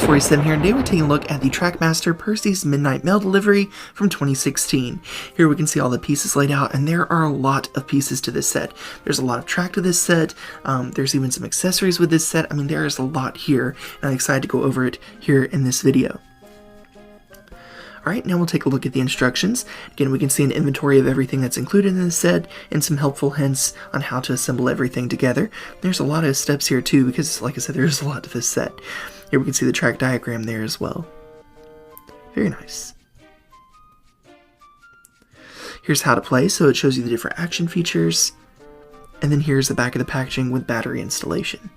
TF47 here, and today we're taking a look at the Trackmaster Percy's Midnight Mail Delivery from 2016. Here we can see all the pieces laid out, and there are a lot of pieces to this set. There's a lot of track to this set, there's even some accessories with this set. I mean, there is a lot here, and I'm excited to go over it here in this video. Alright, now we'll take a look at the instructions. Again, we can see an inventory of everything that's included in this set, and some helpful hints on how to assemble everything together. There's a lot of steps here too, because like I said, there's a lot to this set. Here we can see the track diagram there as well. Very nice. Here's how to play, so it shows you the different action features. And then here's the back of the packaging with battery installation.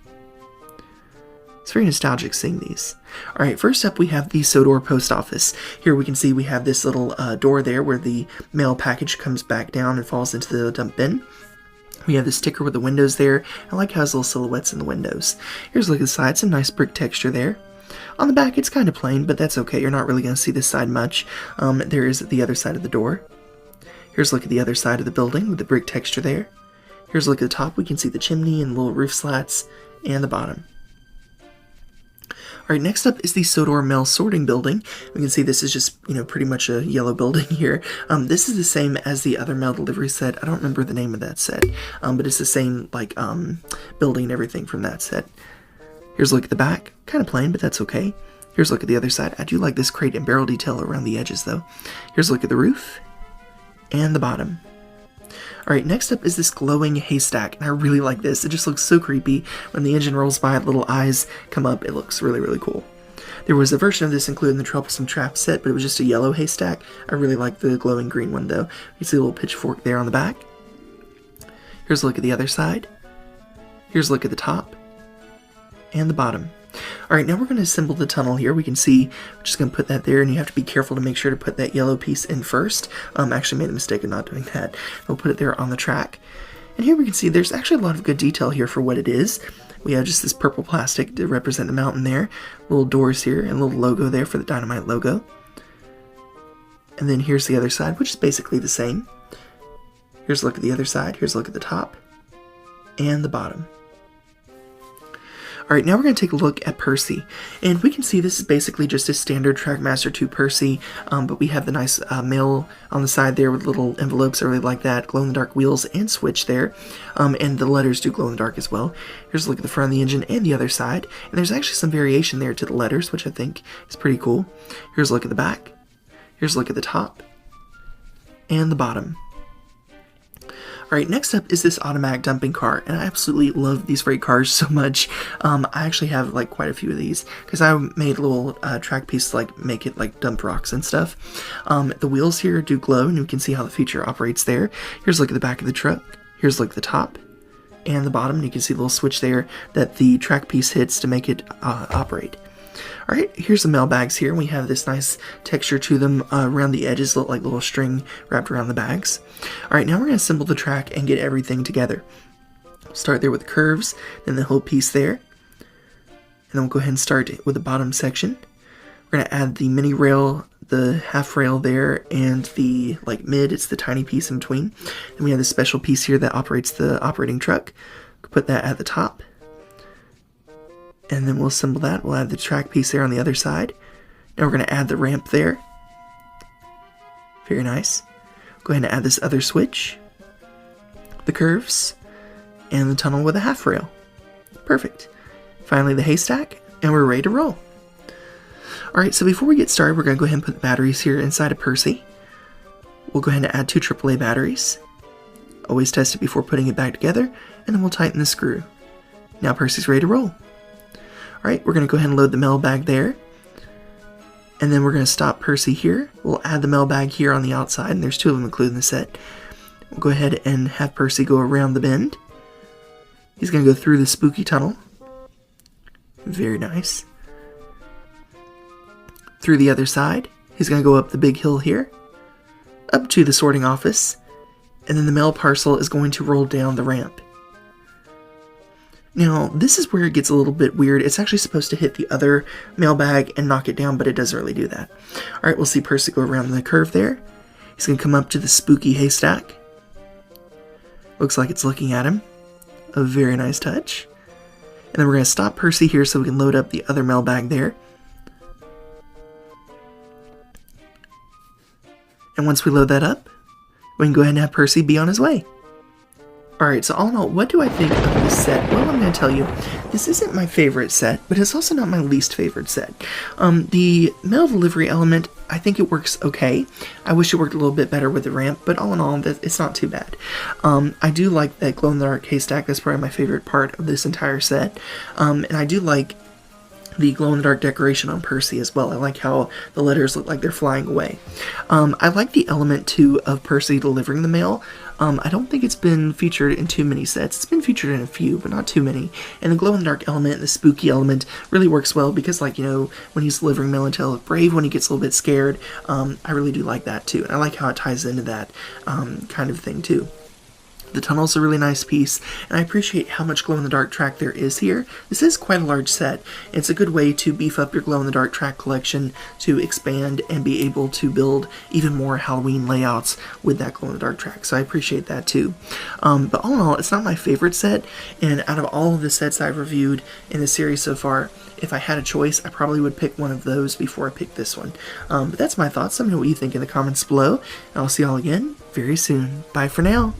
It's very nostalgic seeing these. Alright, first up we have the Sodor post office. Here we can see we have this little door there where the mail package comes back down and falls into the dump bin. We have the sticker with the windows there. I like how it has little silhouettes in the windows. Here's a look at the side, some nice brick texture there. On the back it's kind of plain, but that's okay. You're not really going to see this side much. There is the other side of the door. Here's a look at the other side of the building with the brick texture there. Here's a look at the top. We can see the chimney and little roof slats and the bottom. Alright, next up is the Sodor mail sorting building. We can see this is just, pretty much a yellow building here. This is the same as the other mail delivery set. I don't remember the name of that set, but it's the same, building and everything from that set. Here's a look at the back. Kind of plain, but that's okay. Here's a look at the other side. I do like this crate and barrel detail around the edges, though. Here's a look at the roof and the bottom. Alright, next up is this glowing haystack, and I really like this. It just looks so creepy. When the engine rolls by, little eyes come up. It looks really, really cool. There was a version of this included in the Troublesome Trap set, but it was just a yellow haystack. I really like the glowing green one, though. You see a little pitchfork there on the back. Here's a look at the other side. Here's a look at the top and the bottom. Alright, now we're going to assemble the tunnel here. We can see, we're just going to put that there, and you have to be careful to make sure to put that yellow piece in first. Actually made the mistake of not doing that. We'll put it there on the track. And here we can see there's actually a lot of good detail here for what it is. We have just this purple plastic to represent the mountain there, little doors here, and a little logo there for the Dynamite logo. And then here's the other side, which is basically the same. Here's a look at the other side, here's a look at the top, and the bottom. Alright, now we're going to take a look at Percy, and we can see this is basically just a standard Trackmaster 2 Percy, but we have the nice mail on the side there with little envelopes. I really like that, glow-in-the-dark wheels and switch there, and the letters do glow in the dark as well. Here's a look at the front of the engine and the other side, and there's actually some variation there to the letters, which I think is pretty cool. Here's a look at the back, here's a look at the top, and the bottom. Alright, next up is this automatic dumping car, and I absolutely love these freight cars so much. I actually have quite a few of these, because I made little track pieces make it dump rocks and stuff. The wheels here do glow, and you can see how the feature operates there. Here's a look at the back of the truck, here's a look at the top and the bottom, and you can see the little switch there that the track piece hits to make it operate. Alright, here's the mail bags here. We have this nice texture to them around the edges, look like little string wrapped around the bags. Alright, now we're going to assemble the track and get everything together. We'll start there with the curves, then the whole piece there. And then we'll go ahead and start with the bottom section. We're going to add the mini rail, the half rail there, and the mid, it's the tiny piece in between. And we have this special piece here that operates the operating truck. Put that at the top. And then we'll assemble that. We'll add the track piece there on the other side. Now we're going to add the ramp there. Very nice. Go ahead and add this other switch, the curves, and the tunnel with a half rail. Perfect. Finally the haystack, and we're ready to roll. Alright, so before we get started, we're going to go ahead and put the batteries here inside of Percy. We'll go ahead and add 2 AAA batteries. Always test it before putting it back together, and then we'll tighten the screw. Now Percy's ready to roll. Alright, we're going to go ahead and load the mail bag there. And then we're going to stop Percy here. We'll add the mail bag here on the outside, and there's 2 of them included in the set. We'll go ahead and have Percy go around the bend. He's going to go through the spooky tunnel. Very nice. Through the other side. He's going to go up the big hill here. Up to the sorting office. And then the mail parcel is going to roll down the ramp. Now, this is where it gets a little bit weird. It's actually supposed to hit the other mailbag and knock it down, but it doesn't really do that. Alright, we'll see Percy go around the curve there. He's going to come up to the spooky haystack. Looks like it's looking at him. A very nice touch. And then we're going to stop Percy here so we can load up the other mailbag there. And once we load that up, we can go ahead and have Percy be on his way. Alright, so all in all, what do I think of this set? Well, I'm going to tell you, this isn't my favorite set, but it's also not my least favorite set. The mail delivery element, I think it works okay. I wish it worked a little bit better with the ramp, but all in all, it's not too bad. I do like that glow-in-the-dark haystack. That's probably my favorite part of this entire set. And I do like the glow-in-the-dark decoration on Percy as well. I like how the letters look like they're flying away. I like the element, too, of Percy delivering the mail. I don't think it's been featured in too many sets. It's been featured in a few, but not too many. And the glow-in-the-dark element, the spooky element, really works well because, like, you know, when he's delivering mail until it's brave, when he gets a little bit scared, I really do like that, too. And I like how it ties into that kind of thing, too. The tunnel's a really nice piece, and I appreciate how much glow-in-the-dark track there is here. This is quite a large set. It's a good way to beef up your glow-in-the-dark track collection, to expand and be able to build even more Halloween layouts with that glow-in-the-dark track, so I appreciate that too. But all in all, it's not my favorite set, and out of all of the sets I've reviewed in the series so far, if I had a choice, I probably would pick one of those before I pick this one. But that's my thoughts. Let me know what you think in the comments below, and I'll see y'all again very soon. Bye for now.